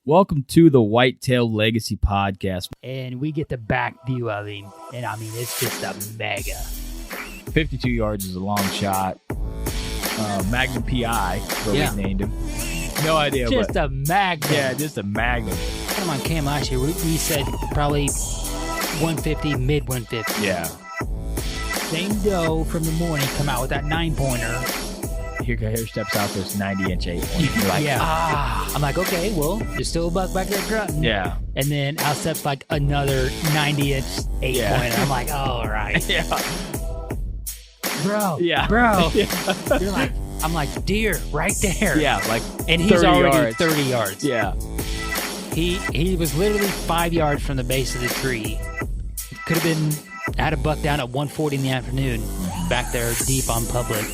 Welcome to the Whitetail Legacy Podcast. And we get the back view of him. And I mean, it's just a mega. 52 yards is a long shot. Magnum PI, what we named him. No idea. Just a magnum. Yeah, just a magnum. Come on cam last year, we said probably 150, mid 150. Yeah. Same doe from the morning come out with that 9-pointer. Here steps out this 90-inch 8-pointer. You're like, I'm like, okay, well, there's still a buck back there grunting. Yeah. And then out steps like another 90-inch 8-pointer. I'm like, all right. Yeah. Bro. Yeah. Bro. Yeah. You're like, I'm like, deer, right there. Yeah, like and he's already yards. 30 yards. Yeah. He was literally 5 yards from the base of the tree. Could have been, had a buck down at 1:40 in the afternoon, back there deep on public.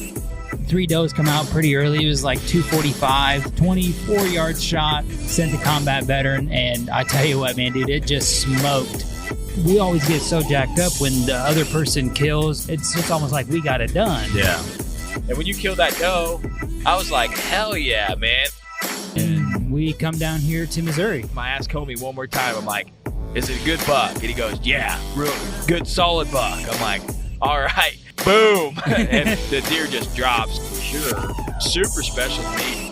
3 does come out pretty early. It was like 245, 24-yard shot, sent the combat veteran, and I tell you what, man, dude, it just smoked. We always get so jacked up when the other person kills. It's just almost like we got it done. Yeah. And when you killed that doe, I was like, hell yeah, man. And we come down here to Missouri. I asked Comey one more time. I'm like, is it a good buck? And he goes, yeah, real good, solid buck. I'm like, all right, boom. And the deer just drops. Sure. Super special to me.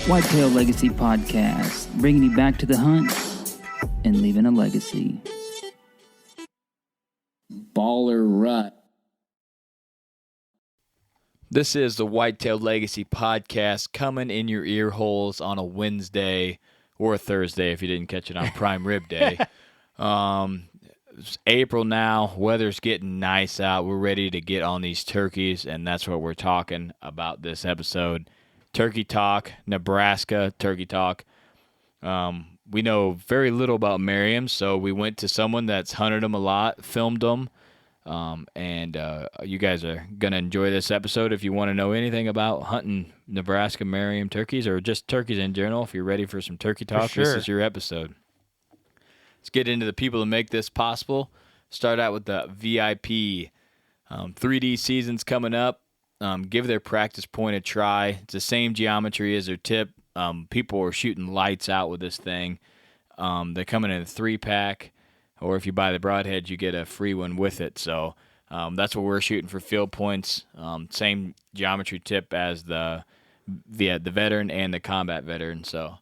Whitetail Legacy Podcast, bringing you back to the hunt and leaving a legacy. Baller Rut. This is the Whitetail Legacy Podcast coming in your ear holes on a Wednesday or a Thursday if you didn't catch it on Prime Rib Day. It's April now. Weather's getting nice out. We're ready to get on these turkeys, and that's what we're talking about this episode. Turkey Talk, Nebraska Turkey Talk. We know very little about Merriam, so we went to someone that's hunted them a lot, filmed them. And you guys are going to enjoy this episode. If you want to know anything about hunting Nebraska Merriam turkeys or just turkeys in general, if you're ready for some turkey talk, This is your episode. Let's get into the people that make this possible. Start out with the VIP. 3D season's coming up. Give their practice point a try. It's the same geometry as their tip. People are shooting lights out with this thing. They're coming in a 3-pack. Or if you buy the broadhead, you get a free one with it. So that's what we're shooting for field points. Same geometry tip as the veteran and the combat veteran. So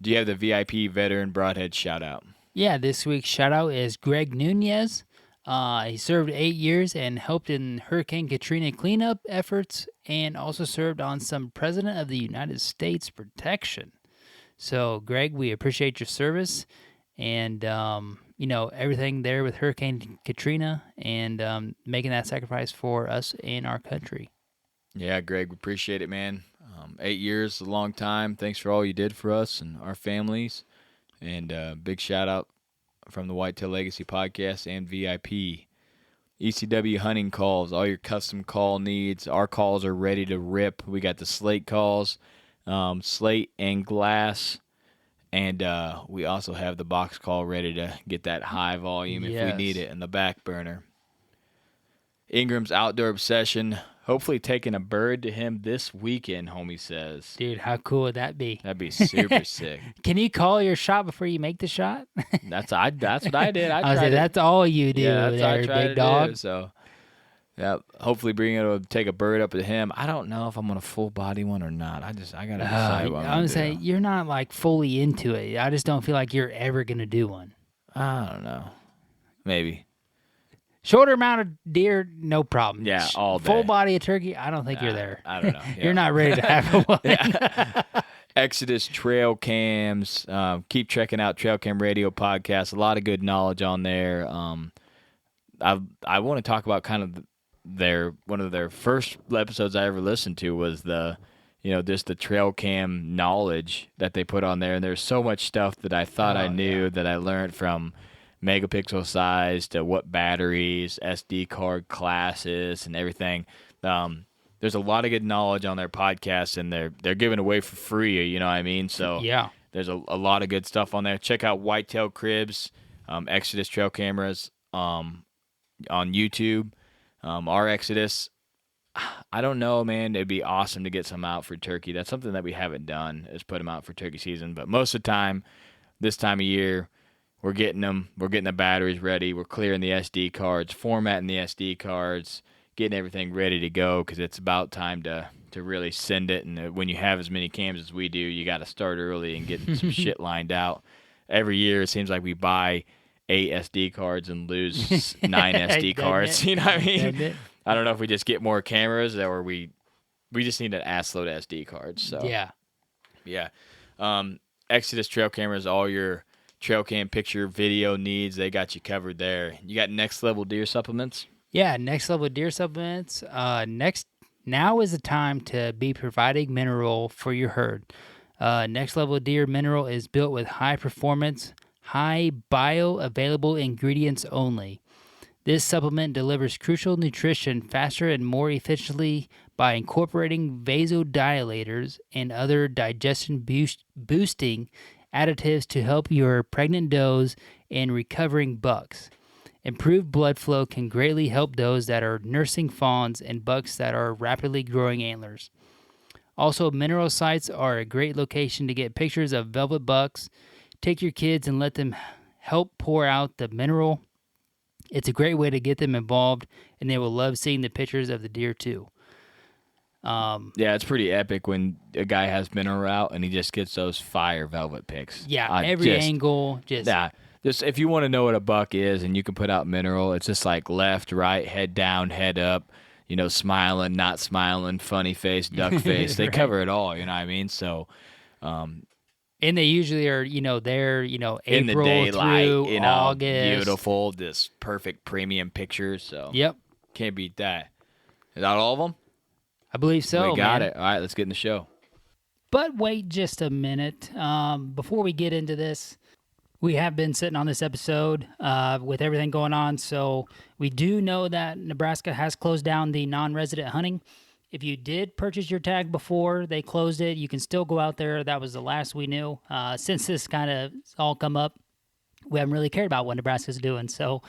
do you have the VIP veteran broadhead shout out? Yeah, this week's shout out is Greg Nunez. He served 8 years and helped in Hurricane Katrina cleanup efforts and also served on some President of the United States protection. So, Greg, we appreciate your service and everything there with Hurricane Katrina and making that sacrifice for us and our country. Yeah, Greg, we appreciate it, man. 8 years is a long time. Thanks for all you did for us and our families. And big shout out from the Whitetail Legacy Podcast and VIP. ECW hunting calls, all your custom call needs. Our calls are ready to rip. We got the slate calls, slate and glass. And we also have the box call ready to get that high volume if we need it in the back burner. Ingram's Outdoor Obsession, hopefully taking a bird to him this weekend, homie says. Dude, how cool would that be? That'd be super sick. Can you call your shot before you make the shot? That's what I did. I said, that's all you do there, big dog. So, yeah, hopefully being able to take a bird up to him. I don't know if I'm going to full body one or not. I got to decide what I'm going to do. Say, you're not like fully into it. I just don't feel like you're ever going to do one. I don't know. Maybe. Shorter amount of deer, no problem. Yeah, all day. Full body of turkey, I don't think you're there. I don't know. Yeah. You're not ready to have one. Yeah. Exodus trail cams. Keep checking out Trail Cam Radio Podcast. A lot of good knowledge on there. I want to talk about kind of one of their first episodes I ever listened to was just the trail cam knowledge that they put on there. And there's so much stuff that I thought I knew that I learned from megapixel size to what batteries, SD card classes, and everything. There's a lot of good knowledge on their podcast, and they're giving away for free. You know what I mean? So yeah, there's a lot of good stuff on there. Check out Whitetail Cribs, Exodus Trail Cameras on YouTube. Our Exodus I don't know, man. It'd be awesome to get some out for turkey. That's something that we haven't done, is put them out for turkey season. But most of the time, this time of year, we're getting them. We're getting the batteries ready. We're clearing the SD cards, formatting the SD cards, getting everything ready to go because it's about time to really send it. And when you have as many cams as we do, you got to start early and get some shit lined out. Every year, it seems like we buy 8 SD cards and lose 9 SD cards. You know what I mean? I don't know if we just get more cameras or we just need an ass load of SD cards. So yeah. Exodus trail cameras, all your trail cam picture video needs, they got you covered there. You got Next Level Deer supplements? Yeah, Next Level Deer supplements. Now is the time to be providing mineral for your herd. Next Level Deer mineral is built with high performance, high bioavailable ingredients only. This supplement delivers crucial nutrition faster and more efficiently by incorporating vasodilators and other digestion boosting additives to help your pregnant does and recovering bucks. Improved blood flow can greatly help those that are nursing fawns and bucks that are rapidly growing antlers. Also, mineral sites are a great location to get pictures of velvet bucks. Take your kids and let them help pour out the mineral. It's a great way to get them involved, and they will love seeing the pictures of the deer too. Yeah, it's pretty epic when a guy has mineral out and he just gets those fire velvet pics. Yeah, every angle. Yeah, just if you want to know what a buck is and you can put out mineral, it's just like left, right, head down, head up, smiling, not smiling, funny face, duck face. They Right. cover it all, you know what I mean? So, And they usually are, there, in the April daylight, through August. beautiful, this perfect premium pictures. So, Yep, can't beat that. Is that all of them? I believe so. We got man. it. All right, let's get in the show. But wait just a minute. Before we get into this, we have been sitting on this episode with everything going on. So we do know that Nebraska has closed down the non-resident hunting. If you did purchase your tag before they closed it, you can still go out there. That was the last we knew. Since this kind of all come up, we haven't really cared about what Nebraska's doing. So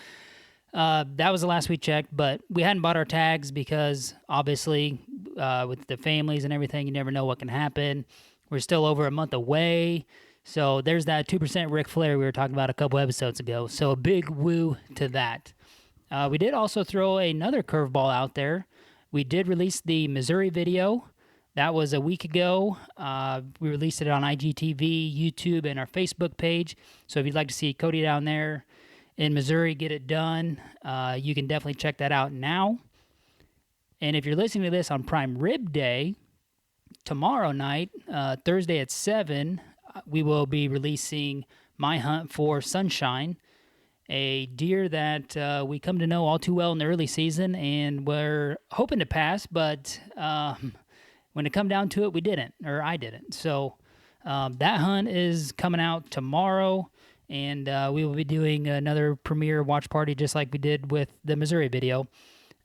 that was the last we checked, but we hadn't bought our tags because obviously with the families and everything, you never know what can happen. We're still over a month away. So there's that 2% Ric Flair we were talking about a couple episodes ago. So a big woo to that. We did also throw another curveball out there. We did release the Missouri video. That was a week ago. We released it on IGTV, YouTube, and our Facebook page. So if you'd like to see Cody down there in Missouri get it done, you can definitely check that out now. And if you're listening to this on Prime Rib Day, tomorrow night, Thursday at 7, we will be releasing my hunt for Sunshine, a deer that we come to know all too well in the early season, and we're hoping to pass, but when it come down to it, we didn't, or I didn't. So that hunt is coming out tomorrow, and we will be doing another premiere watch party just like we did with the Missouri video.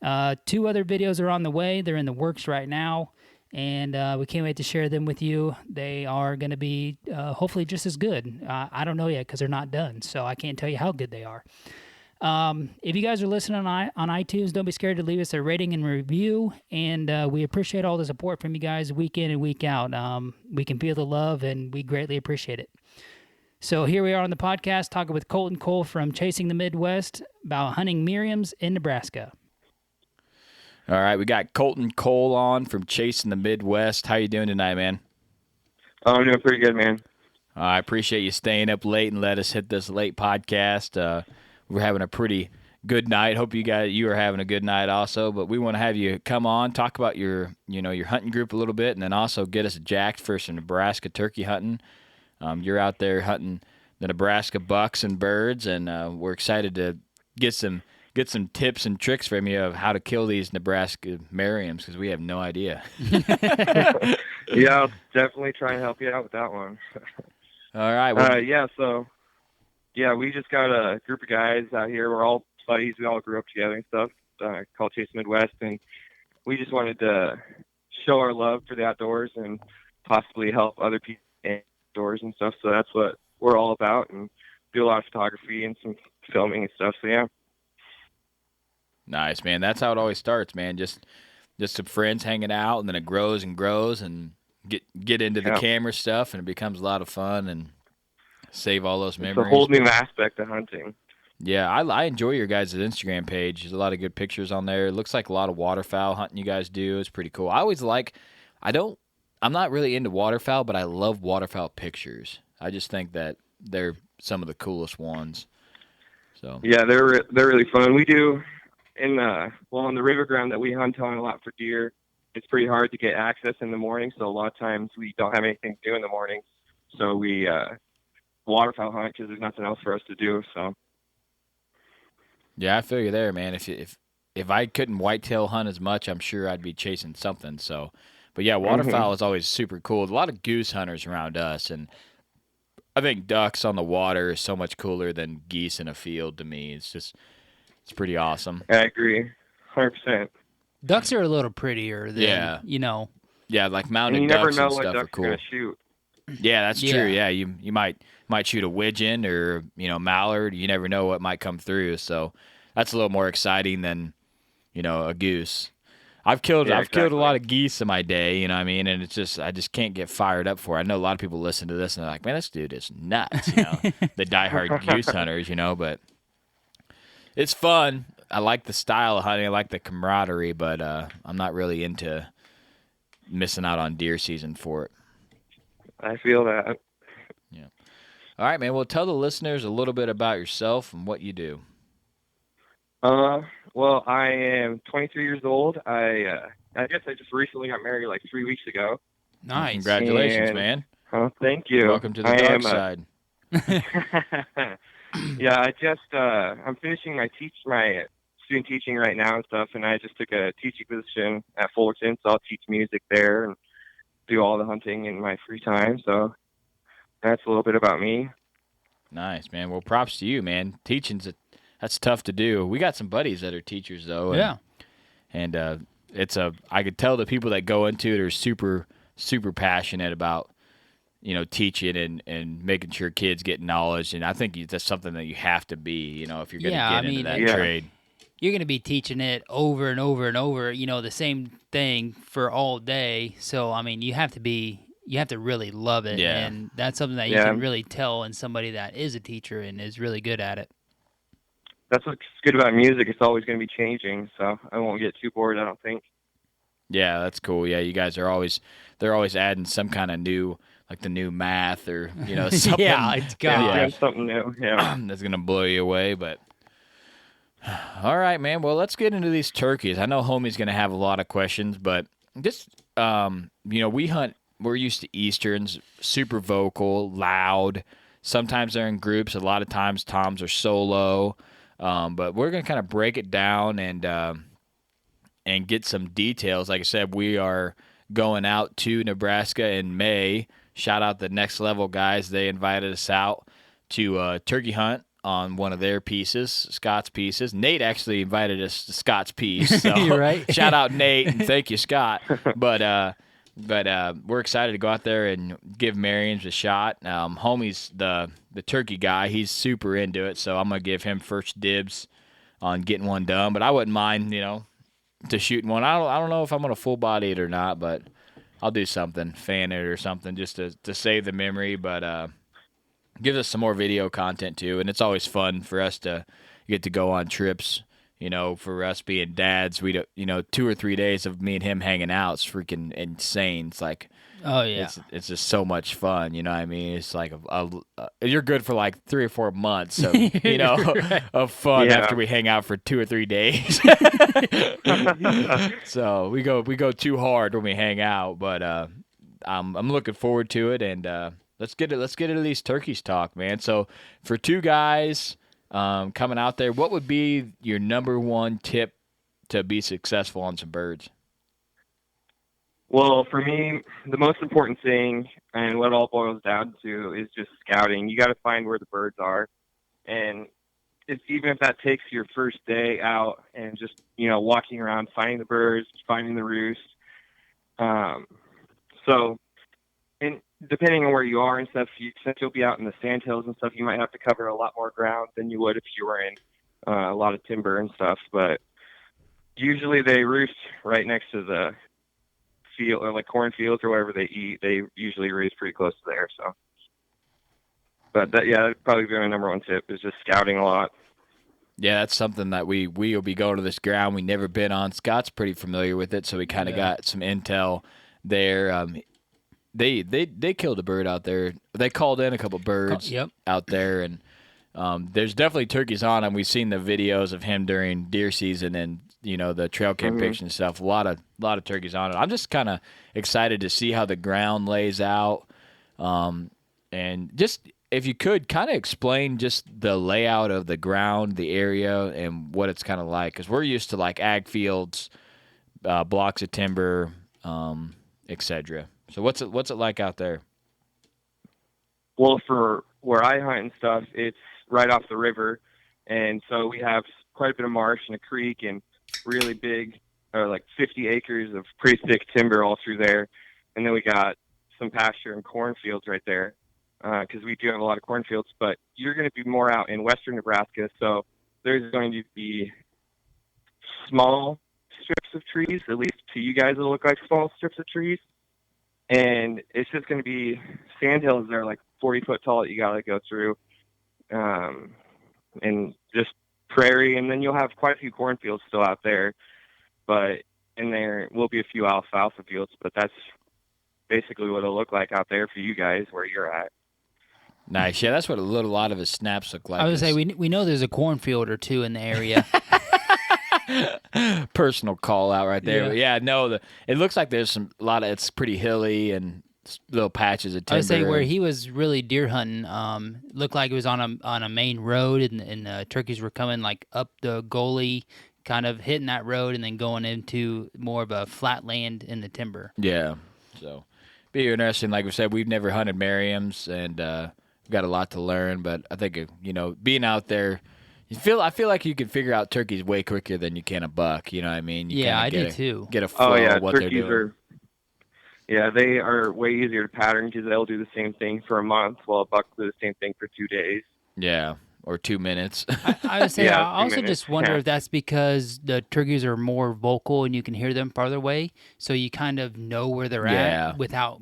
2 other videos are on the way. They're in the works right now, and we can't wait to share them with you. They are going to be hopefully just as good. I don't know yet because they're not done, so I can't tell you how good they are. If you guys are listening on iTunes, don't be scared to leave us a rating and review, and we appreciate all the support from you guys week in and week out. We can feel the love, and we greatly appreciate it. So here we are on the podcast talking with Colton Kohl from Chasing the Midwest about hunting Merriams in Nebraska. All right, we got Colton Kohl on from Chasing the Midwest. How you doing tonight, man? Oh, I'm doing pretty good, man. I appreciate you staying up late and let us hit this late podcast. We're having a pretty good night. Hope you are having a good night also. But we want to have you come on, talk about your hunting group a little bit, and then also get us jacked for some Nebraska turkey hunting. You're out there hunting the Nebraska bucks and birds, and we're excited to get some tips and tricks from you of how to kill these Nebraska Merriams because we have no idea. Yeah, I'll definitely try and help you out with that one. All right. Well, we just got a group of guys out here. We're all buddies. We all grew up together and stuff, called Chase Midwest, and we just wanted to show our love for the outdoors and possibly help other people outdoors and stuff. So that's what we're all about, and do a lot of photography and some filming and stuff. So yeah. Nice, man. That's how it always starts, man. Just just some friends hanging out, and then it grows and grows, and get into the camera stuff, and it becomes a lot of fun, and save all those memories. It's a whole new aspect of hunting. Yeah, I enjoy your guys' Instagram page. There's a lot of good pictures on there. It looks like a lot of waterfowl hunting you guys do. It's pretty cool. I'm not really into waterfowl, but I love waterfowl pictures. I just think that they're some of the coolest ones. So yeah, they're really fun. We do on the river ground that we hunt on a lot for deer. It's pretty hard to get access in the morning, so a lot of times we don't have anything to do in the morning. So we waterfowl hunt because there's nothing else for us to do. So yeah, I feel you there, man. If I couldn't whitetail hunt as much, I'm sure I'd be chasing something. So, but yeah, waterfowl is always super cool. A lot of goose hunters around us, and I think ducks on the water is so much cooler than geese in a field to me. It's pretty awesome. I agree, 100%. Ducks are a little prettier than, Yeah, like mounted and you ducks never know and stuff what are ducks cool. are gonna shoot. Yeah, that's true. Yeah, you might shoot a widgeon or mallard. You never know what might come through. So that's a little more exciting than a goose. I've killed a lot of geese in my day. You know what I mean? And I just can't get fired up for it. I know a lot of people listen to this and they're like, man, this dude is nuts. The diehard goose hunters. But it's fun. I like the style of hunting. I like the camaraderie, but I'm not really into missing out on deer season for it. I feel that. Yeah. All right, man. Well, tell the listeners a little bit about yourself and what you do. Well, I am 23 years old. I guess I just recently got married like 3 weeks ago. Nice. Congratulations, man. Oh, thank you. Welcome to the dark side. Yeah, I'm finishing my student teaching right now and stuff, and I just took a teaching position at Fullerton, so I'll teach music there and do all the hunting in my free time. So that's a little bit about me. Nice, man. Well, props to you, man. That's tough to do. We got some buddies that are teachers, though. And I could tell the people that go into it are super, super passionate about, teaching and making sure kids get knowledge. And I think that's something that you have to be, if you're going to get into that trade. You're going to be teaching it over and over and over, the same thing for all day. So, you have to really love it. Yeah. And that's something that you can really tell in somebody that is a teacher and is really good at it. That's what's good about music. It's always going to be changing, so I won't get too bored, I don't think. Yeah, that's cool. Yeah, you guys they're always adding some kind of new, like the new math or, something. Yeah, it's got something new. Yeah. That's going to blow you away, but all right, man. Well, let's get into these turkeys. I know homie's going to have a lot of questions, but just, we hunt, we're used to Easterns, super vocal, loud. Sometimes they're in groups. A lot of times toms are solo. But we're going to kind of break it down and get some details. Like I said, we are going out to Nebraska in May. Shout out the Next Level guys. They invited us out to turkey hunt on one of their pieces, Scott's pieces. Nate actually invited us to Scott's piece. So You're right. Shout out Nate and thank you, Scott. But we're excited to go out there and give Merriam's a shot. Homie's the turkey guy. He's super into it, so I'm going to give him first dibs on getting one done. But I wouldn't mind, to shooting one. I don't know if I'm going to full body it or not, but I'll do something, fan it or something just to save the memory. But gives us some more video content too, and it's always fun for us to get to go on trips. For us being dads, 2 or 3 days of me and him hanging out is freaking insane. It's like, oh yeah, it's just so much fun. You know what I mean? It's like you're good for like 3 or 4 months of Right. of fun after we hang out for 2 or 3 days. So we go too hard when we hang out, but I'm looking forward to it, and let's get into these turkeys talk, man. So for two guys. Coming out there, what would be your number one tip to be successful on some birds? Well, for me, the most important thing, and what it all boils down to, is just scouting. You got to find where the birds are, and even if that takes your first day out and just walking around, finding the birds, finding the roost. And depending on where you are and stuff, since you'll be out in the sandhills and stuff, you might have to cover a lot more ground than you would if you were in a lot of timber and stuff. But Usually they roost right next to the field, or like cornfields or wherever they eat. They usually roost pretty close to there. So, but that'd probably be my number one tip, is just scouting a lot. Yeah, that's something that we'll be going to this ground we never been on. Scott's pretty familiar with it, so we kind of got some intel there. They killed a bird out there. They called in a couple birds out there, and there's definitely turkeys on them. We've seen the videos of him during deer season and the trail cam pictures and stuff. A lot of turkeys on it. I'm just kind of excited to see how the ground lays out, and just if you could kind of explain just the layout of the ground, the area, and what it's kind of like, because we're used to like ag fields, blocks of timber, etc. So what's it like out there? Well, for where I hunt and stuff, it's right off the river, and so we have quite a bit of marsh and a creek and really big, like 50 acres of pretty thick timber all through there, and then we got some pasture and cornfields right there, because we do have a lot of cornfields. But you're going to be more out in western Nebraska, so there's going to be small strips of trees, at least to you guys it'll look like small strips of trees, and it's just going to be sandhills that are like 40 foot tall that you got to go through, and just prairie, and then you'll have quite a few cornfields still out there, and there will be a few alfalfa fields, but that's basically what it'll look like out there for you guys where you're at. Nice. Yeah, that's what a lot of his snaps look like. I would say we know there's a cornfield or two in the area. Personal call out right there. Yeah, no, it looks like there's it's pretty hilly and little patches of timber. I would say where he was really deer hunting, looked like it was on a main road, and turkeys were coming like up the gully, kind of hitting that road, and then going into more of a flat land in the timber. Yeah, so be interesting. Like we said, we've never hunted Merriams, and we've got a lot to learn. But I think being out there, I feel like you can figure out turkeys way quicker than you can a buck. You know what I mean? I do too. Get a flow of what they're doing. They are way easier to pattern because they'll do the same thing for a month, while a buck will do the same thing for 2 days. Yeah, or 2 minutes. I would say I also just wonder if that's because the turkeys are more vocal and you can hear them farther away, so you kind of know where they're at without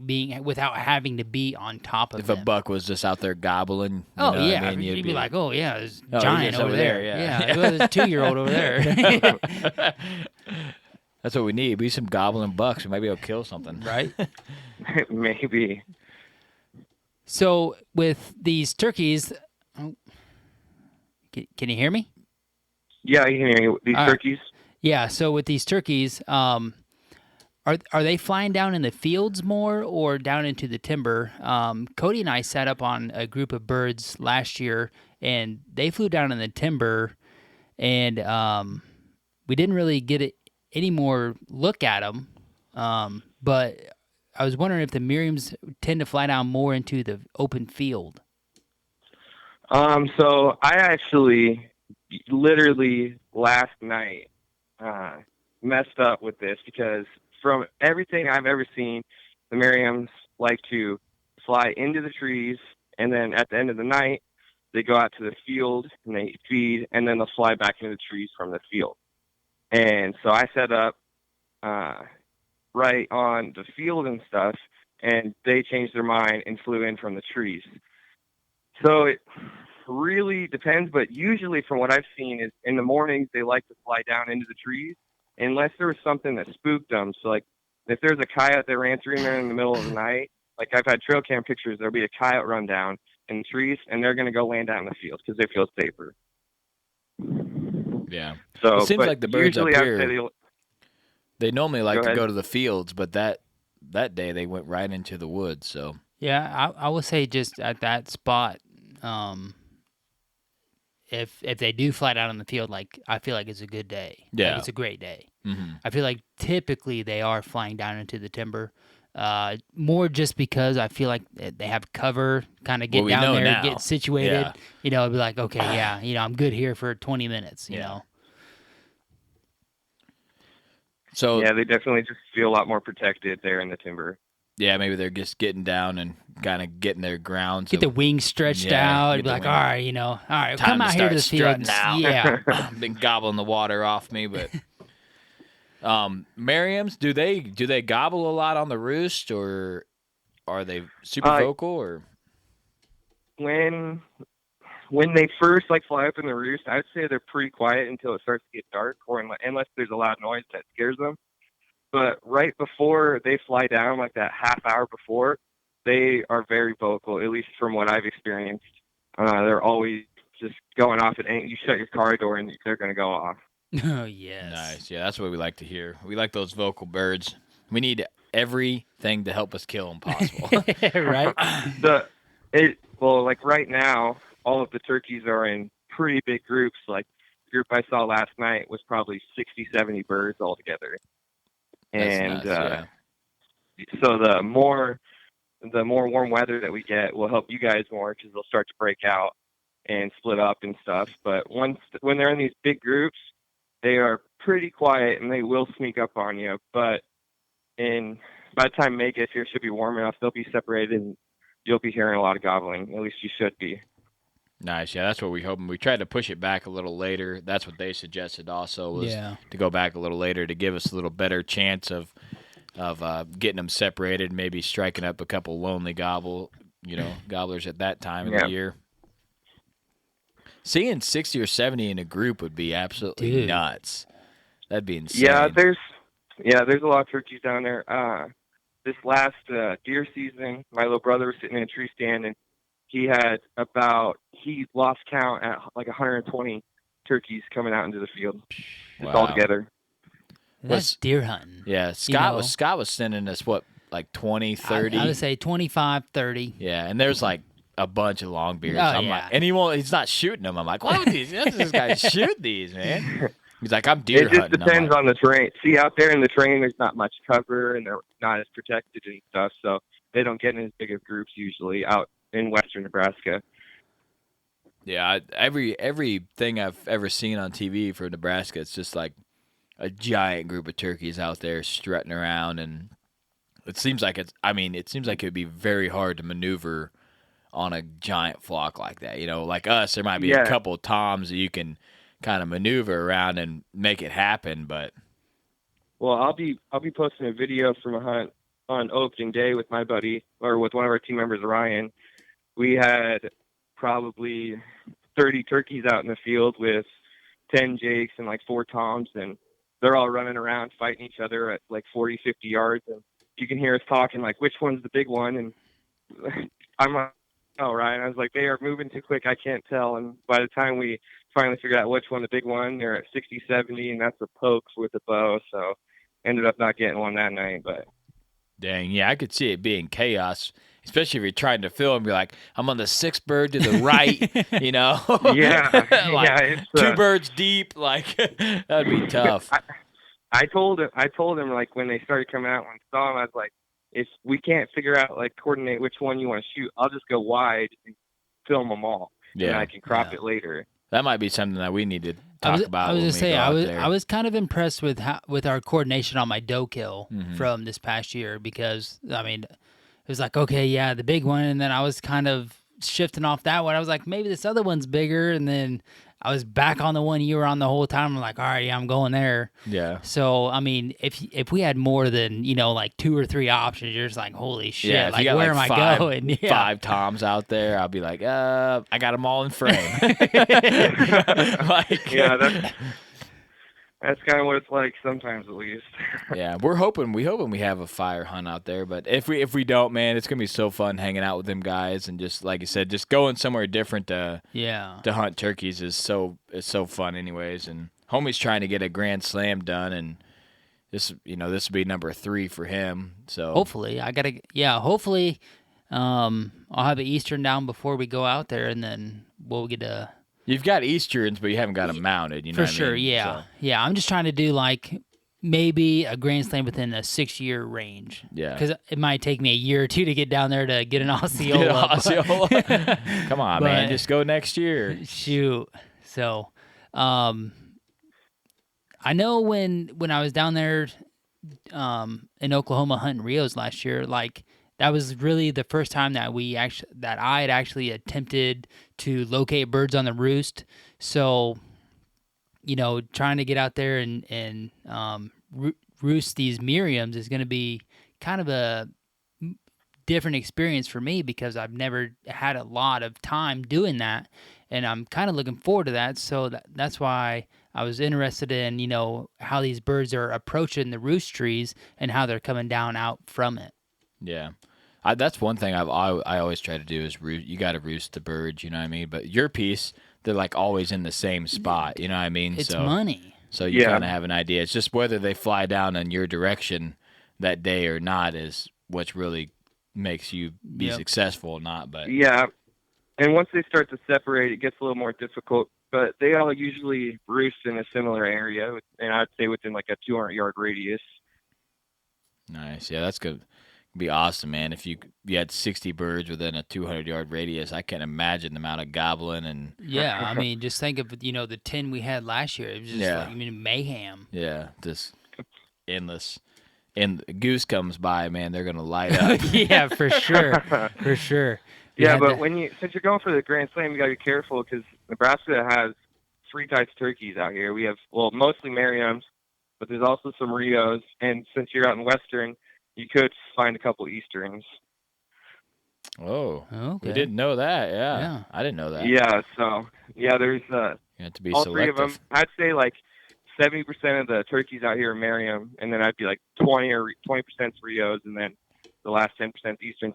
having to be on top of them. If a buck was just out there gobbling, you'd be like, there's a giant over there. Yeah, there's a 2-year-old over there. That's what we need. Be some gobbling bucks. We might be able to kill something. Right? Maybe. So with these turkeys, can you hear me? Yeah, I can hear you. These turkeys? Yeah, so with these turkeys, are they flying down in the fields more or down into the timber? Cody and I sat up on a group of birds last year, and they flew down in the timber, and we didn't really get any more look at them, but I was wondering if the Merriams tend to fly down more into the open field. So I actually literally last night messed up with this, because from everything I've ever seen, the Merriams like to fly into the trees, and then at the end of the night, they go out to the field and they feed, and then they'll fly back into the trees from the field. And so I set up right on the field and stuff, and they changed their mind and flew in from the trees. So it really depends, but usually from what I've seen is in the mornings they like to fly down into the trees unless there was something that spooked them. So like if there's a coyote that ran through there in the middle of the night, like I've had trail cam pictures, there'll be a coyote run down in the trees, and they're going to go land out in the field because they feel safer. Yeah. So it seems like the birds up here, they normally like to go to the fields, but that day they went right into the woods. So yeah, I would say just at that spot, if they do fly out on the field, like I feel like it's a good day. Yeah, like, it's a great day. Mm-hmm. I feel like typically they are flying down into the timber. More just because I feel like they have cover, kind of get down there, get situated. Yeah. Be like, okay, I'm good here for 20 minutes. You know. So yeah, they definitely just feel a lot more protected there in the timber. Yeah, maybe they're just getting down and kind of getting their ground. Get the wings stretched out. And be like, all right, come out here to the field. Now. Yeah, I've been gobbling the water off me, but Merriams, do they gobble a lot on the roost, or are they super vocal? Or when they first fly up in the roost, I'd say they're pretty quiet until it starts to get dark, or unless there's a loud noise that scares them. But right before they fly down, like that half hour before, they are very vocal, at least from what I've experienced. They're always just going off at any. You shut your car door and they're going to go off. Oh, yes. Nice. Yeah, that's what we like to hear. We like those vocal birds. We need everything to help us kill them possible. Right? Right now, all of the turkeys are in pretty big groups. Like the group I saw last night was probably 60, 70 birds altogether. And nuts, so the more warm weather that we get will help you guys more, because they'll start to break out and split up and stuff. But when they're in these big groups, they are pretty quiet and they will sneak up on you. But by the time May gets here, it should be warm enough. They'll be separated and you'll be hearing a lot of gobbling. At least you should be. Nice. Yeah, that's what we hoping. We tried to push it back a little later. That's what they suggested also, was to go back a little later to give us a little better chance of getting them separated, maybe striking up a couple lonely gobblers at that time of the year. Seeing 60 or 70 in a group would be absolutely nuts. That'd be insane. Yeah, there's a lot of turkeys down there. This last deer season, my little brother was sitting in a tree stand, and he lost count at like 120 turkeys coming out into the field, just all together. That's deer hunting. Yeah, Scott was sending us like 20, 30. I would say 25, 30. Yeah, and there's like a bunch of longbeards. Oh, like, and he's not shooting them. I'm like, why would this guy shoot these, man? He's like, I'm deer hunting. It just depends on the terrain. See, out there in the terrain, there's not much cover, and they're not as protected and stuff, so they don't get in as big of groups usually out in western Nebraska. Yeah, everything I've ever seen on TV for Nebraska, it's just like a giant group of turkeys out there strutting around, and it seems like it would be very hard to maneuver on a giant flock like that. Like us, there might be a couple of toms that you can kind of maneuver around and make it happen, but I'll be posting a video from a hunt on opening day with my buddy, or with one of our team members, Ryan. We had probably 30 turkeys out in the field with 10 jakes and like 4 toms, and they're all running around fighting each other at like 40, 50 yards. And you can hear us talking like, which one's the big one? And I'm like, oh, Ryan, I was like, they are moving too quick. I can't tell. And by the time we finally figured out which one the big one, they're at 60, 70, and that's a poke with a bow. So ended up not getting one that night. But dang, yeah, I could see it being chaos, especially if you're trying to film. You're like, I'm on the 6th bird to the right, Yeah. like 2 birds deep. Like, that'd be tough. I told him like when they started coming out, when I saw him, I was like, if we can't figure out coordinate which one you want to shoot, I'll just go wide and film them all. Yeah. And I can crop it later. That might be something that we need to talk about. I was going to say, I was kind of impressed with our coordination on my doe kill from this past year, because, it was like, okay, yeah, the big one, and then I was kind of shifting off that one. I was like, maybe this other one's bigger, and then I was back on the one you were on the whole time. I'm like, all right, yeah, I'm going there. Yeah. So, if we had more than, like 2 or 3 options, you're just like, holy shit, yeah, like, where am I going? Yeah. 5 toms out there, I'll be like, I got them all in frame. That's kind of what it's like sometimes, at least. Yeah, we're hoping we have a fire hunt out there, but if we don't, man, it's gonna be so fun hanging out with them guys, and just like you said, just going somewhere different to hunt turkeys is so fun, anyways. And homie's trying to get a Grand Slam done, and this will be number 3 for him. So hopefully, I'll have an Eastern down before we go out there, and then we'll get a. You've got Easterns, but you haven't got them mounted. For sure, yeah. So. Yeah, I'm just trying to do like maybe a Grand Slam within a 6-year range. Yeah. Because it might take me a year or 2 to get down there to get an Osceola. Come on, man. Just go next year. Shoot. So, I know when I was down there in Oklahoma hunting Rios last year, like, that was really the first time that I had actually attempted to locate birds on the roost. So, trying to get out there and roost these Merriams is going to be kind of a different experience for me because I've never had a lot of time doing that, and I'm kind of looking forward to that. So that's why I was interested in, how these birds are approaching the roost trees and how they're coming down out from it. Yeah. That's one thing I always try to do is you got to roost the birds, you know what I mean? But your piece, they're like always in the same spot, you know what I mean? It's money. So you kind of have an idea. It's just whether they fly down in your direction that day or not is what's really makes you be successful or not. But yeah, and once they start to separate, it gets a little more difficult. But they all usually roost in a similar area, and I'd say within like a 200-yard radius. Nice. Yeah, that's good. Be awesome, man. If you had 60 birds within a 200-yard radius, I can't imagine the amount of gobbling and. Yeah, I mean, just think of the 10 we had last year. It was just mayhem. Yeah, just endless. And the goose comes by, man, they're gonna light up. Yeah, for sure, for sure. Yeah, but since you're going for the Grand Slam, you gotta be careful because Nebraska has 3 types of turkeys out here. We have mostly Merriams, but there's also some Rios, and since you're out in Western, you could find a couple Easterns. Oh, okay. We didn't know that. Yeah, I didn't know that. Yeah, so there's you have to be all selective. 3 of them. I'd say like 70% of the turkeys out here are Merriam, and then I'd be like 20% Rios, and then the last 10% Easterns.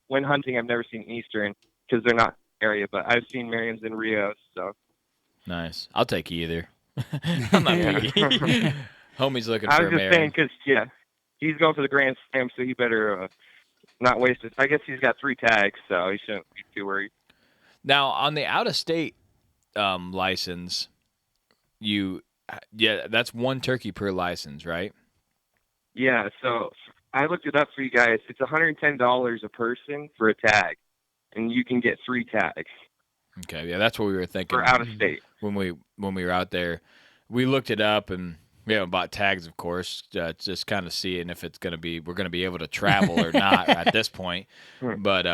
When hunting, I've never seen Eastern because they're not area, but I've seen Merriams and Rios. So nice. I'll take either. I'm not picky. Homie's looking for a Merriam. I was just saying because he's going for the Grand Slam, so he better not waste it. I guess he's got 3 tags, so he shouldn't be too worried. Now, on the out-of-state license, that's 1 turkey per license, right? Yeah, so I looked it up for you guys. It's $110 a person for a tag, and you can get 3 tags. Okay, yeah, that's what we were thinking. For out-of-state. When we were out there, we looked it up, and we haven't bought tags, of course, just kind of seeing if we're going to be able to travel or not at this point. But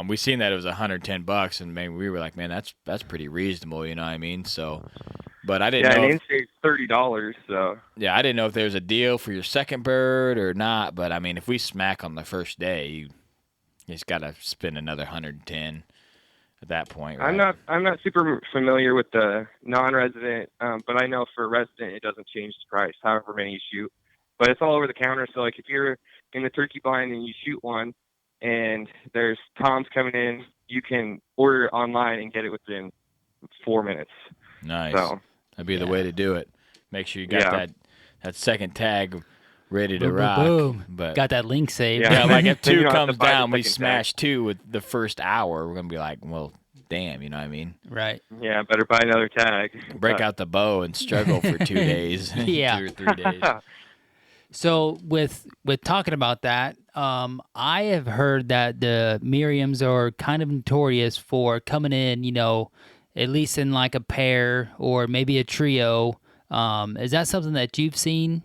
we seen that it was $110, and maybe we were like, man, that's pretty reasonable, you know what I mean? So, but I didn't know. Yeah, and it's $30, so. Yeah, I didn't know if there was a deal for your second bird or not. But I mean, if we smack on the first day, you just got to spend another $110 at that point, right? I'm not super familiar with the non-resident, but I know for resident it doesn't change the price, however many you shoot. But it's all over the counter, so like if you're in the turkey blind and you shoot one, and there's toms coming in, you can order it online and get it within 4 minutes. Nice. So, that'd be the way to do it. Make sure you got that second tag ready to rock. Boom. But got that link saved. Yeah, like if 2 comes down, we smash 2 with the first hour. We're gonna be like, well, damn, you know what I mean? Right. Yeah, better buy another tag. Break out the bow and struggle for 2 days. Yeah. 2 or 3 days. So with talking about that, I have heard that the Merriams are kind of notorious for coming in, at least in like a pair or maybe a trio. Is that something that you've seen?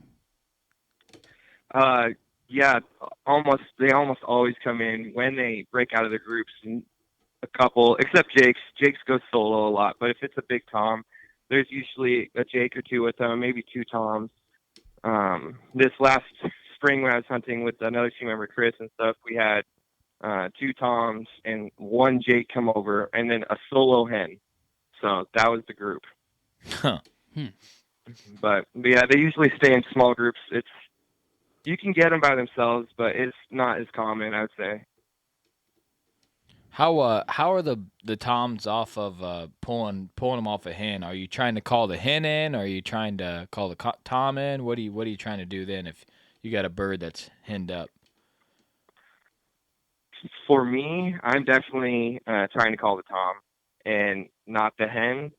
Yeah, they almost always come in when they break out of the groups. And a couple, except Jake's. Jake's goes solo a lot, but if it's a big tom, there's usually a Jake or 2 with them, maybe 2 toms. This last spring when I was hunting with another team member, Chris, and stuff, we had 2 toms and 1 Jake come over, and then a solo hen. So that was the group. Huh. But yeah, they usually stay in small groups. You can get them by themselves, but it's not as common, I would say. How are the toms off of pulling them off a hen? Are you trying to call the hen in, or are you trying to call the tom in? What are you trying to do then if you got a bird that's henned up? For me, I'm definitely trying to call the tom and not the hen.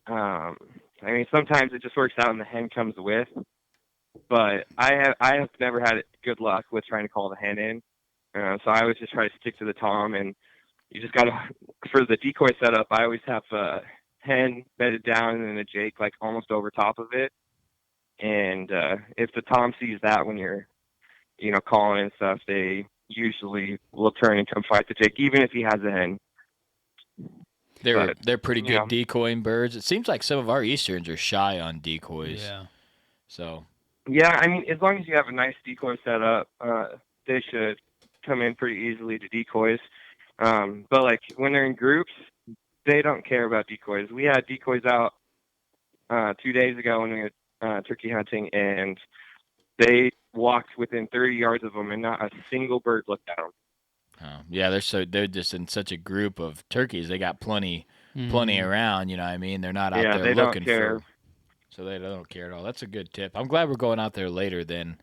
I mean, sometimes it just works out and the hen comes with, but I have never had good luck with trying to call the hen in. So I always just try to stick to the tom, and you just got to, for the decoy setup, I always have a hen bedded down and then a Jake like almost over top of it. And if the tom sees that when you're, calling and stuff, they usually will turn and come fight the Jake, even if he has a hen. They're pretty good decoying birds. It seems like some of our Easterns are shy on decoys. Yeah. So. Yeah, I mean, as long as you have a nice decoy set up, they should come in pretty easily to decoys. But like when they're in groups, they don't care about decoys. We had decoys out 2 days ago when we were turkey hunting, and they walked within 30 yards of them, and not a single bird looked at them. Yeah, they're just in such a group of turkeys. They got plenty around. You know what I mean? They're not out there they looking don't care. so they don't care at all. That's a good tip. I'm glad we're going out there later. Then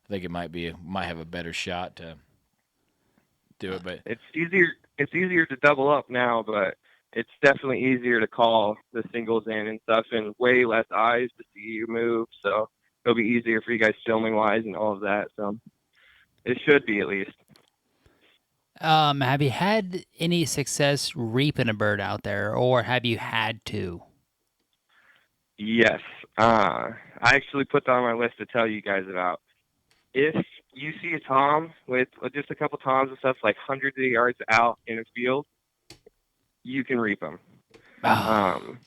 I think it might have a better shot to do it. But it's easier to double up now, but it's definitely easier to call the singles in and stuff, and way less eyes to see you move. So it'll be easier for you guys filming wise and all of that. So it should be at least. Have you had any success reaping a bird out there, or have you had to? Yes. I actually put that on my list to tell you guys about. If you see a tom with just a couple toms and stuff, like hundreds of yards out in a field, you can reap them.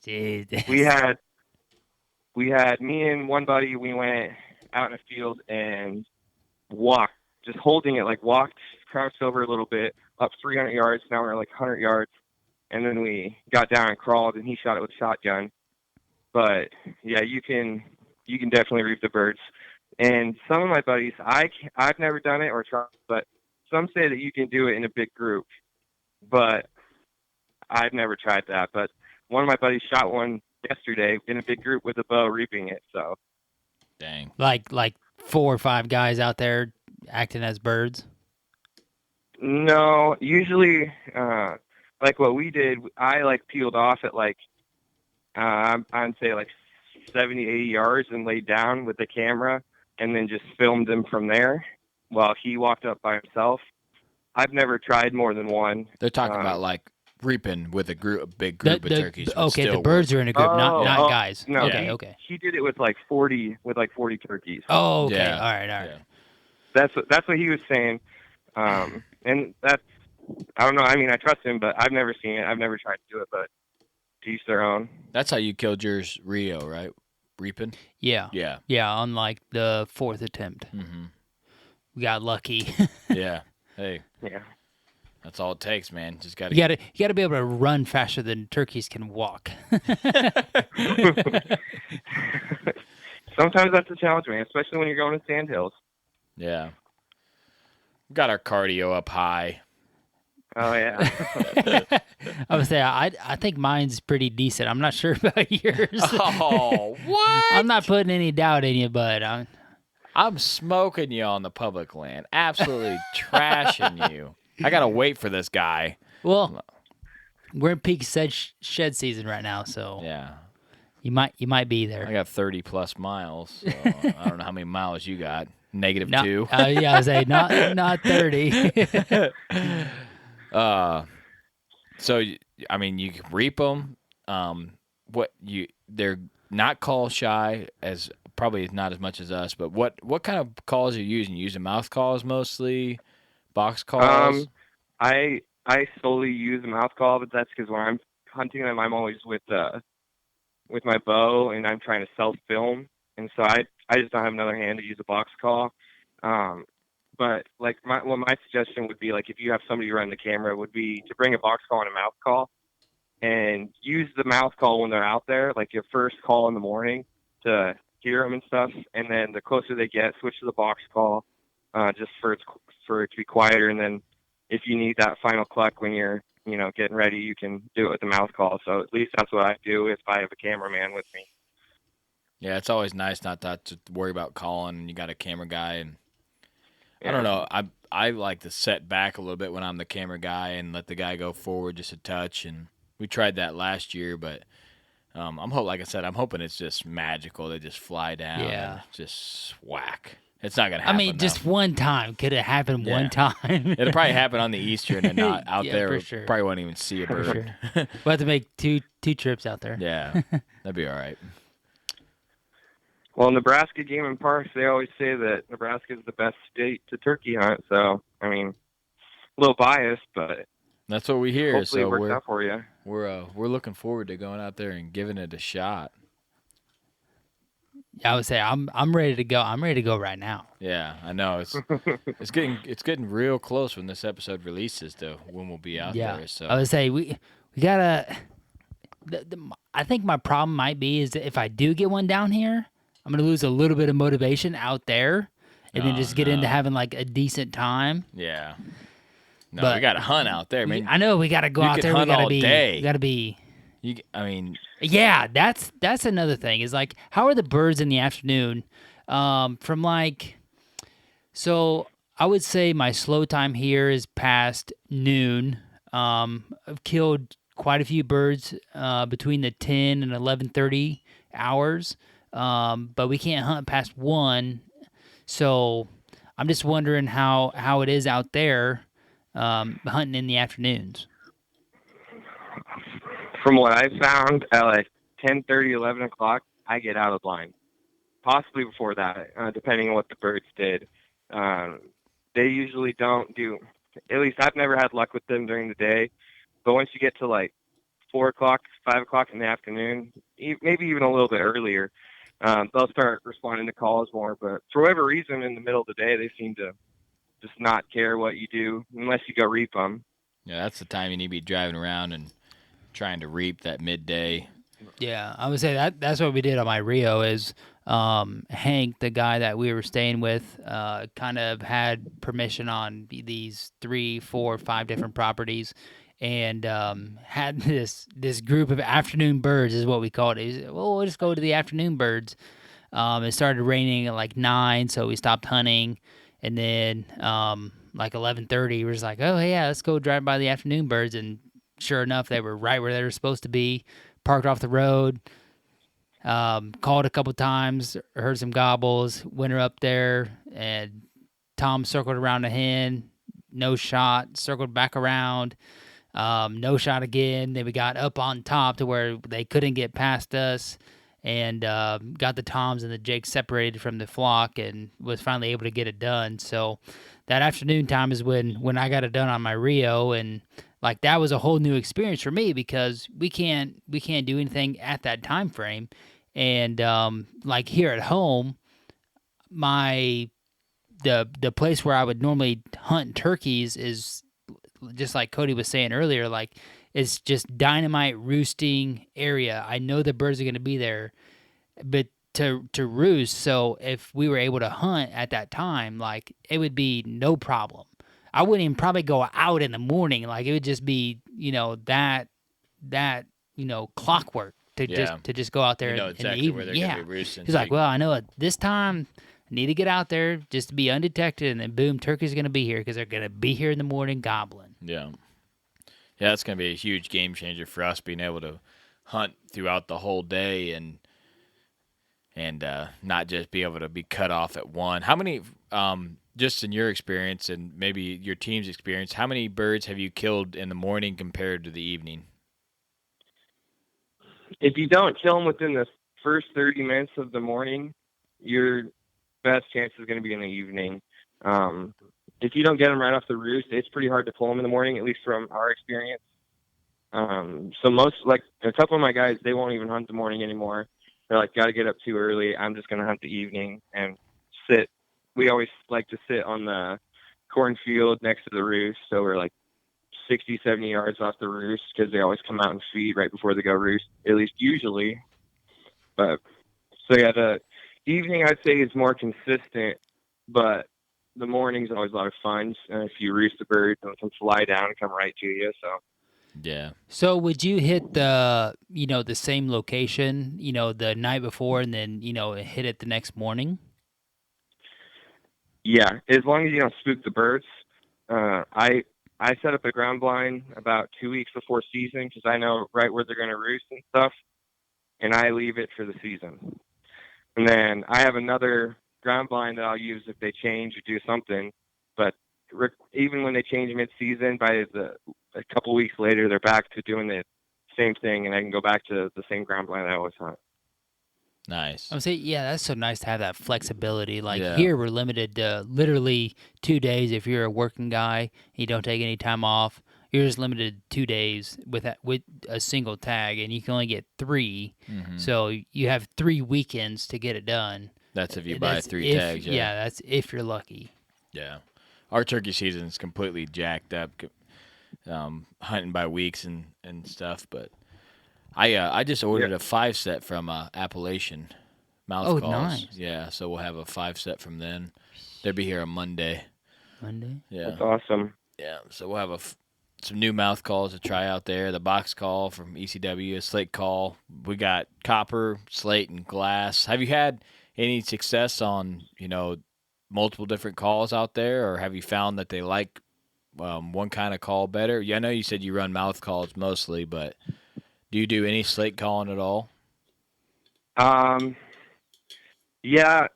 Jesus. We had me and one buddy, we went out in a field and walked, just holding it, like walked, crouched over a little bit, up 300 yards. Now we're like 100 yards. And then we got down and crawled, and he shot it with a shotgun. But yeah, you can definitely reap the birds. And some of my buddies, I've never done it or tried, but some say that you can do it in a big group. But I've never tried that. But one of my buddies shot one yesterday in a big group with a bow, reaping it. So, dang, like 4 or 5 guys out there acting as birds. No, usually, like what we did, I like peeled off at like I'd say like 70, 80 yards and laid down with the camera, and then just filmed him from there while he walked up by himself. I've never tried more than one. They're talking about like reaping with a big group of turkeys. Okay, the birds are in a group, not guys. No, okay. He did it with like 40 turkeys. Oh, okay. Yeah. All right. Yeah. That's what he was saying. And that's, I don't know. I mean, I trust him, but I've never seen it. I've never tried to do it, but to each their own. That's how you killed yours, Rio, right? Reaping? Yeah. Yeah. Yeah, on like the 4th attempt. Mm-hmm. We got lucky. Yeah. Hey. Yeah. That's all it takes, man. Just got You gotta be able to run faster than turkeys can walk. Sometimes that's a challenge, man, especially when you're going to sandhills. Yeah. Got our cardio up high. Oh yeah. I would say I think mine's pretty decent. I'm not sure about yours. Oh, what? I'm not putting any doubt in you, but I'm smoking you on the public land. Absolutely trashing you. I gotta wait for this guy. Well, we're in peak shed season right now, so Yeah. you might be there. I got 30 plus miles. So I don't know how many miles you got. -2. Yeah, I was saying not 30. So I mean, you can reap them. They're not call shy, as probably not as much as us. But what kind of calls are you using? You using mouth calls mostly, box calls? I solely use a mouth call, but that's because when I'm hunting them, I'm always with my bow, and I'm trying to self film, and so I just don't have another hand to use a box call. But like my suggestion would be, like, if you have somebody running the camera, would be to bring a box call and a mouth call, and use the mouth call when they're out there, like your first call in the morning to hear them and stuff, and then the closer they get, switch to the box call, just for it to be quieter, and then if you need that final cluck when you're getting ready, you can do it with the mouth call. So at least that's what I do if I have a cameraman with me. Yeah, it's always nice not to worry about calling, and you got a camera guy. And Yeah. I don't know, I like to set back a little bit when I'm the camera guy and let the guy go forward just a touch. And we tried that last year, but like I said, I'm hoping it's just magical. They just fly down and just whack. It's not gonna happen. I mean, just one time. Could it happen one time? It'll probably happen on the Eastern and not out there. For sure. Probably won't even see a bird. For sure. We'll have to make two trips out there. Yeah, that'd be all right. Well, Nebraska Game and Parks, they always say that Nebraska is the best state to turkey hunt. So, I mean, a little biased, but that's what we hear. Hopefully so it works out for you. We're looking forward to going out there and giving it a shot. I would say I'm ready to go. I'm ready to go right now. Yeah, I know it's getting real close when this episode releases to when we'll be out Yeah, there. So I would say we gotta. I think my problem might be is that if I do get one down here, I'm gonna lose a little bit of motivation out there, and then just get into having like a decent time. yeah, no, But we got to hunt out there. I mean, I know we gotta go you out could there. hunt all day. We gotta be. I mean, Yeah, that's another thing. Is like, how are the birds in the afternoon? From like, so I would say my slow time here is past noon. I've killed quite a few birds between the 10 and 11:30 hours, but we can't hunt past 1. So I'm just wondering how it is out there hunting in the afternoons. From what I found, at like 10:30, 11 o'clock, I get out of line. Possibly before that, depending on what the birds did. They usually don't do, at least I've never had luck with them during the day. But once you get to like 4 o'clock, 5 o'clock in the afternoon, maybe even a little bit earlier, they'll start responding to calls more. But for whatever reason, in the middle of the day, they seem to just not care what you do unless you go reap them. yeah, that's the time you need to be driving around and trying to reap that midday. Yeah, I would say that's what we did on my Rio is Hank, the guy that we were staying with, kind of had permission on these 3, 4, 5 different properties, and had this group of afternoon birds is what we called it. He said, well, we'll just go to the afternoon birds. It started raining at like 9, so we stopped hunting, and then like 11:30, we're just like, oh yeah, let's go drive by the afternoon birds, and sure enough, they were right where they were supposed to be. Parked off the road, called a couple times, heard some gobbles, went her up there, and Tom circled around a hen, no shot, circled back around, no shot again. Then we got up on top to where they couldn't get past us, and got the Toms and the Jakes separated from the flock, and was finally able to get it done. So that afternoon time is when I got it done on my Rio, and like that was a whole new experience for me because we can't do anything at that time frame, and like here at home, the place where I would normally hunt turkeys is just like Cody was saying earlier, like it's just dynamite roosting area. I know the birds are going to be there, but to roost. So if we were able to hunt at that time, like it would be no problem. I wouldn't even probably go out in the morning. Like it would just be, that clockwork to just go out there You know in exactly the evening. where they're Yeah. gonna be roosting. He's like, well, I know at this time I need to get out there just to be undetected, and then boom, turkey's going to be here because they're going to be here in the morning gobbling. Yeah, that's gonna be a huge game changer for us being able to hunt throughout the whole day and not just be able to be cut off at 1. How many? Just in your experience and maybe your team's experience, how many birds have you killed in the morning compared to the evening? If you don't kill them within the first 30 minutes of the morning, your best chance is going to be in the evening. If you don't get them right off the roost, it's pretty hard to pull them in the morning, at least from our experience. So most, like a couple of my guys, they won't even hunt the morning anymore. They're like, got to get up too early. I'm just going to hunt the evening and sit. We always like to sit on the cornfield next to the roost. So we're like 60, 70 yards off the roost because they always come out and feed right before they go roost, at least usually. But so yeah, the evening I'd say is more consistent, but the morning's always a lot of fun. If you roost a bird, they'll come fly down and come right to you. So Yeah. So would you hit the same location, the night before and then, hit it the next morning? yeah, as long as you don't spook the birds. I set up a ground blind about 2 weeks before season because I know right where they're going to roost and stuff, and I leave it for the season. And then I have another ground blind that I'll use if they change or do something. But even when they change mid-season, by a couple weeks later, they're back to doing the same thing, and I can go back to the same ground blind I always hunt. Nice. I would say, yeah, that's so nice to have that flexibility. Like Yeah. here, we're limited to literally 2 days. If you're a working guy, you don't take any time off, you're just limited 2 days with a single tag, and you can only get 3. Mm-hmm. So you have 3 weekends to get it done. That's if you buy 3 if, tags. Yeah, that's if you're lucky. Yeah. Our turkey season is completely jacked up, hunting by weeks and stuff. But I just ordered a 5 set from Appalachian Mouth Calls. Nice. Yeah, so we'll have a 5 set from then. They'll be here on Monday. Yeah. That's awesome. Yeah, so we'll have some new mouth calls to try out there. The box call from ECW, a slate call. We got copper, slate, and glass. Have you had any success on, multiple different calls out there, or have you found that they like one kind of call better? Yeah, I know you said you run mouth calls mostly, but do you do any slate calling at all? Yeah.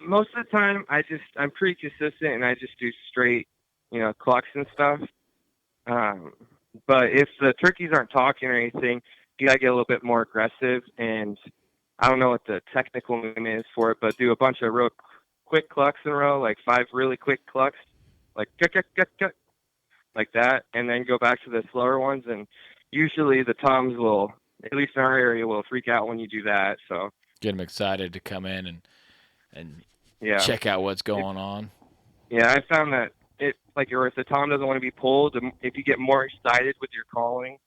Most of the time, I'm pretty consistent, and I just do straight, clucks and stuff. But if the turkeys aren't talking or anything, you gotta get a little bit more aggressive. And I don't know what the technical name is for it, but do a bunch of real quick clucks in a row, like 5 really quick clucks, like like that, and then go back to the slower ones. And usually the toms will, at least in our area, will freak out when you do that. So get them excited to come in and check out what's going on. Yeah, I found that if the tom doesn't want to be pulled, if you get more excited with your calling,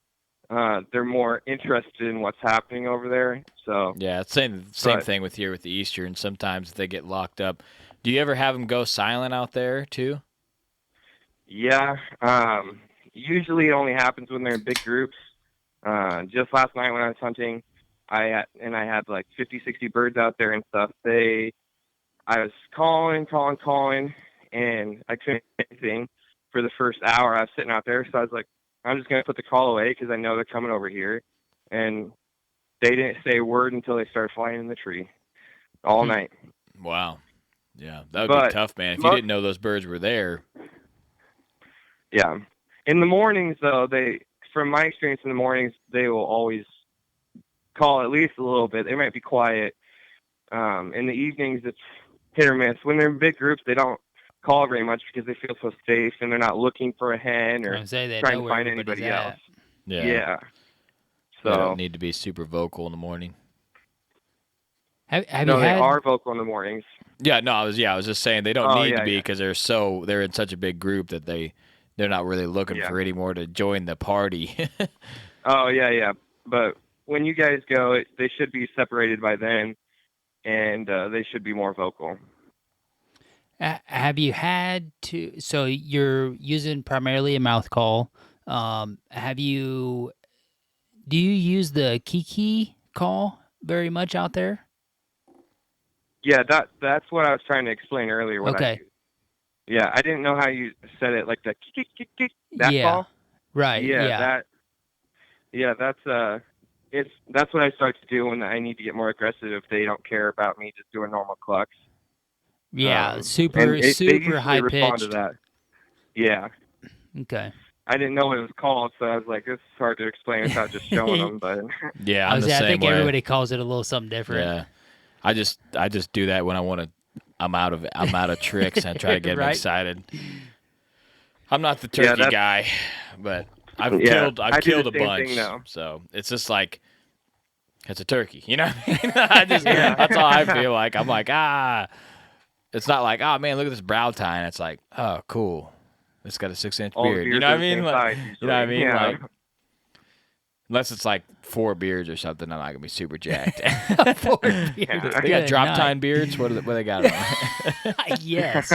they're more interested in what's happening over there. So yeah, same thing with the Eastern. Sometimes they get locked up. Do you ever have them go silent out there too? Yeah, usually it only happens when they're in big groups. Just last night when I was hunting, I had like 50, 60 birds out there and stuff. I was calling, and I couldn't do anything for the first hour. I was sitting out there, so I was like, I'm just going to put the call away because I know they're coming over here. And they didn't say a word until they started flying in the tree all night. Wow. Yeah, that would be tough, man. If you didn't know those birds were there. Yeah. In the mornings, though, from my experience in the mornings, they will always call at least a little bit. They might be quiet. In the evenings, it's hit or miss. When they're in big groups, they don't call very much because they feel so safe and they're not looking for a hen or trying to find anybody else. Yeah. So they don't need to be super vocal in the morning. Have no, you had... they are vocal in the mornings. Yeah, no, I was just saying they don't need to be because they're in such a big group that they're not really looking for any more to join the party. Oh yeah. But when you guys go, they should be separated by then, and they should be more vocal. Have you had to? So you're using primarily a mouth call. Do you use the kiki call very much out there? Yeah, that's what I was trying to explain earlier. Okay. I didn't know how you said it, like the kick, that call. Right. Yeah. That's what I start to do when I need to get more aggressive if they don't care about me just doing normal clucks. Yeah, super high pitched. To that. Yeah. Okay. I didn't know what it was called, so I was like, "This is hard to explain without just showing them." But yeah, I think everybody calls it a little something different. Yeah, I just do that when I'm out of tricks and I try to get them excited. I'm not the turkey guy, but I've killed a bunch. So it's just like it's a turkey, you know what I mean? That's all I feel like. I'm like, it's not like, oh man, look at this brow tine. It's like, oh cool, it's got a 6-inch beard. You know what I mean? Like, you know what I mean? Yeah. Like, unless it's like 4 beards or something, I'm not gonna be super jacked. 4 beards. They got drop tine beards. What do they got? Yes.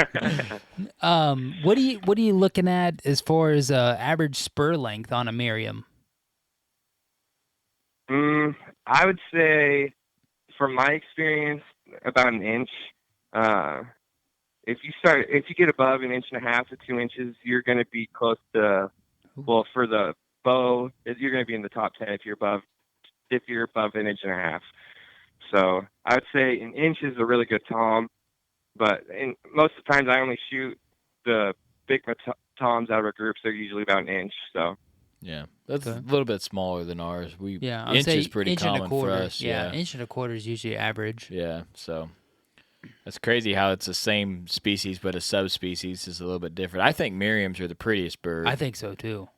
What are you looking at as far as average spur length on a Merriam? I would say, from my experience, about an inch. If you get above 1.5 to 2 inches, you're going to be close to. Well, for the bow, you're going to be in the top 10 if you're above 1.5. So I would say an inch is a really good tom, but most of the times I only shoot the big toms out of our groups. They're usually about an inch. So yeah, that's a little bit smaller than ours. Inch is pretty common for us. Yeah, 1.25 is usually average. Yeah, so That's crazy how it's the same species, but a subspecies is a little bit different. I think Merriams are the prettiest bird. I think so too.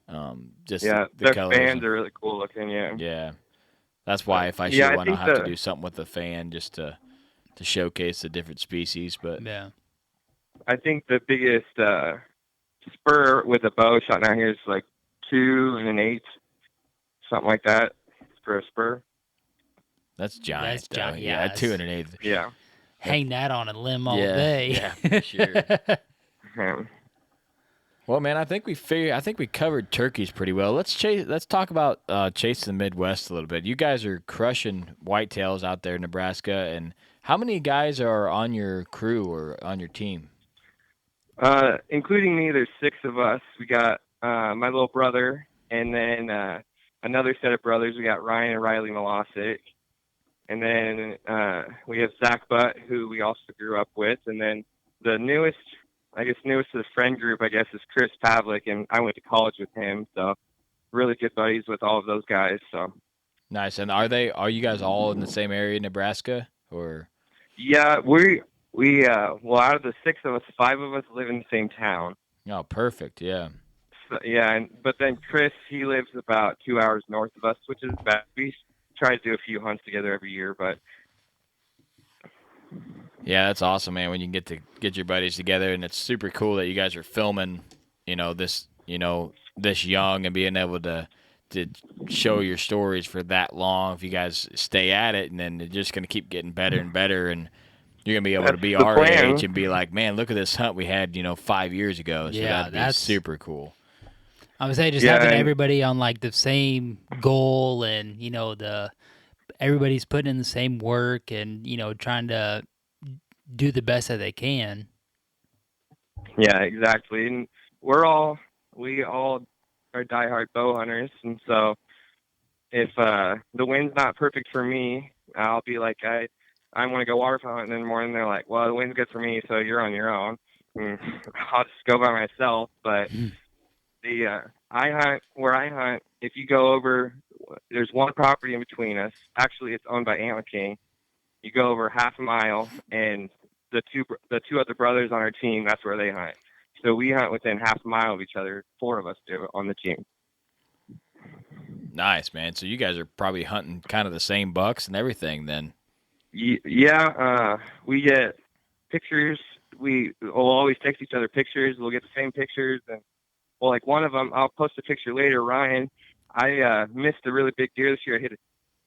Just Yeah, the their colors. fans are really cool looking. Yeah. Yeah, that's why if I Yeah, shoot I one, I'll think have to do something with the fan just to showcase the different species. But Yeah. I think the biggest spur with a bow shot down here is like 2 1/8, something like that for a spur. that's giant. That's giant, though. yeah, Yeah, 2 1/8. Yeah. Hang that on a limb all Yeah, day. yeah, for sure. Yeah. Well, man, I think we covered turkeys pretty well. Let's talk about chasing the Midwest a little bit. You guys are crushing whitetails out there in Nebraska, and how many guys are on your crew or on your team? Including me, there's 6 of us. We got my little brother, and then another set of brothers. We got Ryan and Riley Milosic. And then we have Zach Butt, who we also grew up with. And then the newest to the friend group, is Chris Pavlik, and I went to college with him. So really good buddies with all of those guys. So Nice. And are you guys all in the same area in Nebraska or? yeah, we well, out of the 6 of us, 5 of us live in the same town. Oh, perfect. Yeah. So, yeah, but then Chris, he lives about 2 hours north of us, which is bad. We try to do a few hunts together every year, but Yeah, that's awesome, man. When you can get your buddies together, and it's super cool that you guys are filming, this young and being able to show your stories for that long. If you guys stay at it, and then they're just going to keep getting better and better, and you're going to be able to be That's the our plan. age and be like, man, look at this hunt we had, 5 years ago. So Yeah, that'd be that's super cool. I would say just Yeah, having and- everybody on like the same goal, and everybody's putting in the same work, and trying to do the best that they can. yeah, exactly. And we all are diehard bow hunters, and so if the wind's not perfect for me, I'll be like, I want to go waterfowl hunting in the morning. They're like, well, the wind's good for me, so you're on your own. And I'll just go by myself. But I hunt where I hunt. If you go over, there's one property in between us. Actually, it's owned by Antler King. You go over half a mile, and the two other brothers on our team, that's where they hunt. So we hunt within half a mile of each other. 4 of us do on the team. Nice, man. So you guys are probably hunting kind of the same bucks and everything then. Yeah, we get pictures. We'll always text each other pictures. We'll get the same pictures, and well, like one of them, I'll post a picture later. Ryan, I missed a really big deer this year. I hit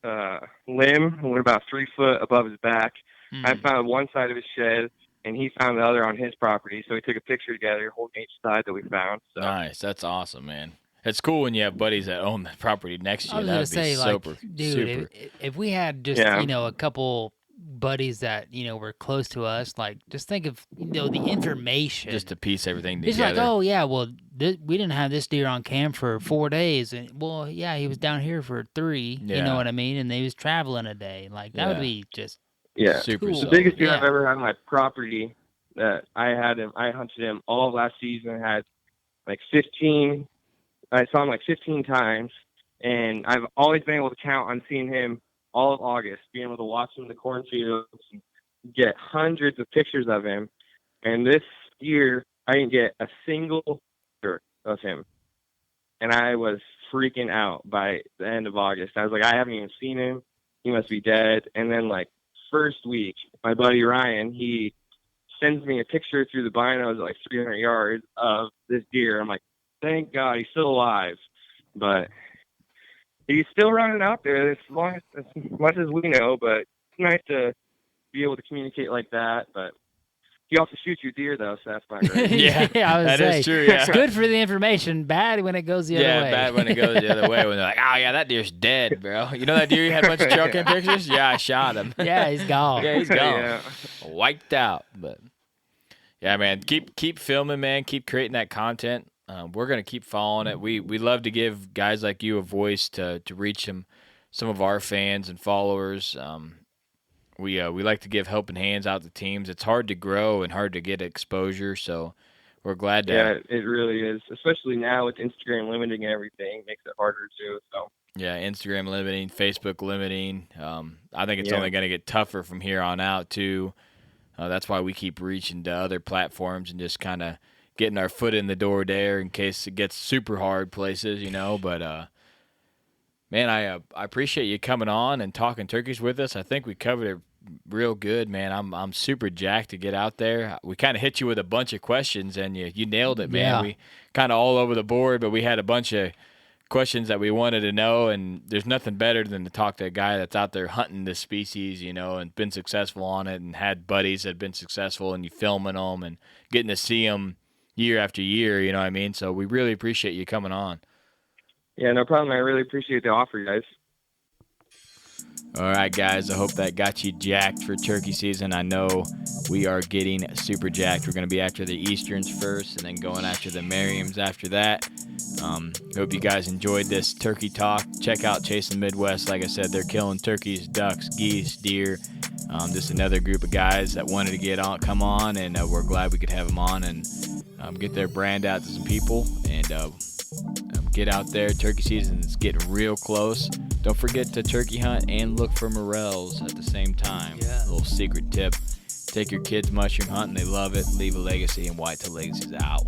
a limb, went about 3 foot above his back. I found one side of his shed, and he found the other on his property. So we took a picture together, holding each side that we found. So. Nice. That's awesome, man. It's cool when you have buddies that own the property next to I you. was That gonna would be say, super, dude, super. if we had just a couple buddies that were close to us, like just think of the information, Just to piece everything it's together. like, oh yeah, well we didn't have this deer on cam for 4 days, and well yeah, he was down here for 3. You Yeah. know what I mean? And they was traveling a day. Like that would Yeah. be just Yeah, Super cool. the solid. biggest deer I've Yeah. ever had on my property that I hunted him all of last season. Had like 15. I saw him like 15 times, and I've always been able to count on seeing him all of August, being able to watch him in the cornfields, and get hundreds of pictures of him. And this year, I didn't get a single picture of him, and I was freaking out by the end of August. I was like, I haven't even seen him. He must be dead. And then like first week, my buddy Ryan, he sends me a picture through the binos at like 300 yards of this deer. I'm like, thank God he's still alive. But he's still running out there as much as we know. But it's nice to be able to communicate like that. But he also shoots your deer, though, so that's not great. Yeah, I would that say, is true, yeah. It's good for the information, bad when it goes the other way. Yeah, bad when it goes the other way. When they're like, oh, yeah, that deer's dead, bro. You know that deer you had a bunch of trail cam pictures? Yeah, I shot him. Yeah, he's gone. Yeah, he's gone. Yeah. Wiped out. But, yeah, man, keep filming, man. Keep creating that content. We're going to keep following it. We love to give guys like you a voice to reach some of our fans and followers. We like to give helping hands out to teams. It's hard to grow and hard to get exposure, so we're glad to. Yeah, it really is, especially now with Instagram limiting everything. It makes it harder too. So. Yeah, Instagram limiting, Facebook limiting. I think it's Yeah. only going to get tougher from here on out too. That's why we keep reaching to other platforms and just kind of getting our foot in the door there in case it gets super hard places, But, man, I appreciate you coming on and talking turkeys with us. I think we covered it real good, man. I'm super jacked to get out there. We kind of hit you with a bunch of questions, and you nailed it, man. Yeah. We kind of all over the board, but we had a bunch of questions that we wanted to know, and there's nothing better than to talk to a guy that's out there hunting this species, and been successful on it and had buddies that have been successful, and you filming them and getting to see them year after year, you know what I mean? So we really appreciate you coming on. Yeah, no problem. I really appreciate the offer, guys. All right, guys, I hope that got you jacked for turkey season. I know we are getting super jacked. We're going to be after the Easterns first and then going after the Merriams after that. Hope you guys enjoyed this turkey talk. Check out Chasing Midwest. Like I said, they're killing turkeys, ducks, geese, deer. Just another group of guys that wanted to come on, and we're glad we could have them on and get their brand out to some people and get out there. Turkey season is getting real close. Don't forget to turkey hunt and look for morels at the same time. Yeah. A little secret tip. Take your kids mushroom hunting. They love it. Leave a legacy, and Whitetail Legacy's out.